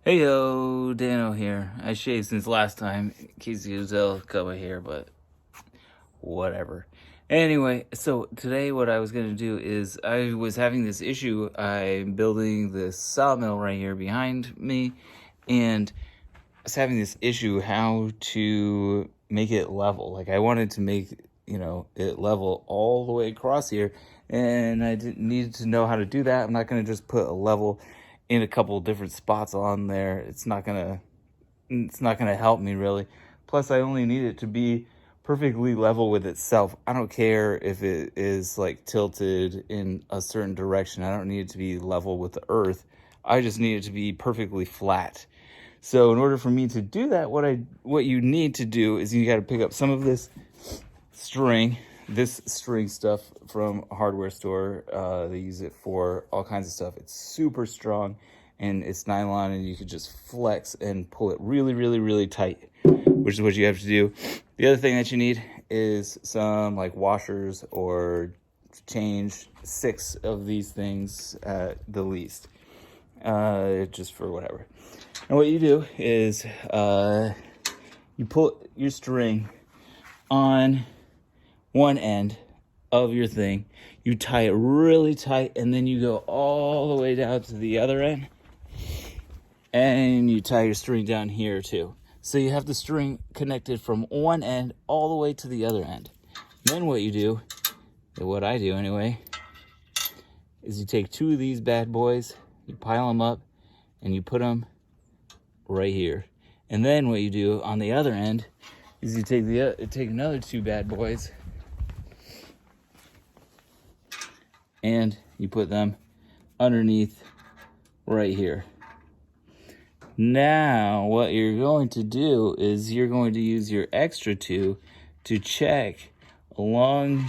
Hey yo, Dano here. I shaved since last time, in case you could tell, cut my hair, but whatever. Anyway, so today what I was gonna do is I was having this issue. I'm building this sawmill right here behind me, and I was having this issue how to make it level. Like I wanted to make it level all the way across here, and I needed to know how to do that. I'm not gonna just put a level in a couple different spots on there. It's not gonna help me really. Plus I only need it to be perfectly level with itself. I don't care if it is like tilted in a certain direction. I don't need it to be level with the earth. I just need it to be perfectly flat. So in order for me to do that, what you need to do is you got to pick up some of this string stuff from a hardware store. They use it for all kinds of stuff. It's super strong and it's nylon, and you could just flex and pull it really, really, really tight, which is what you have to do. The other thing that you need is some like washers, or change 6 of these things at the least, just for whatever. And what you do is you pull your string on one end of your thing, you tie it really tight, and then you go all the way down to the other end, and you tie your string down here too. So you have the string connected from one end all the way to the other end. Then what you do, what I do anyway, is you take 2 of these bad boys, you pile them up, and you put them right here. And then what you do on the other end is you take another 2 bad boys, and you put them underneath right here. Now, what you're going to do is you're going to use your extra 2 to check along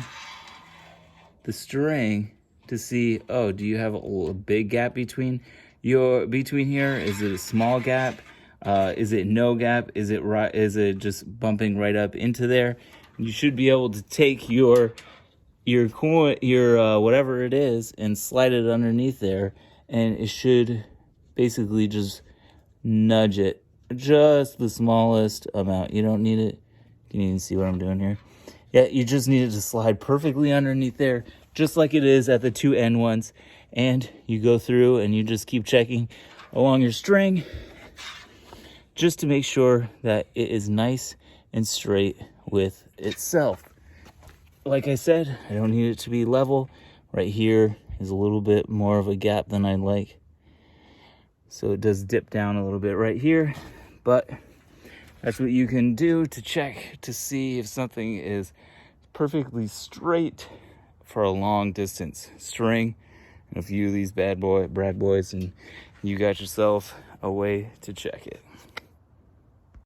the string to see, oh, do you have a big gap between here? Is it a small gap? Is it no gap? Is it just bumping right up into there? You should be able to take your coin, whatever it is, and slide it underneath there, and it should basically just nudge it just the smallest amount. You don't need it. Can you even see what I'm doing here? Yeah, you just need it to slide perfectly underneath there, just like it is at the 2 end ones. And you go through and you just keep checking along your string just to make sure that it is nice and straight with itself. Like I said, I don't need it to be level. Right here is a little bit more of a gap than I'd like. So it does dip down a little bit right here, but that's what you can do to check to see if something is perfectly straight for a long distance string. And a few of these bad boys, and you got yourself a way to check it.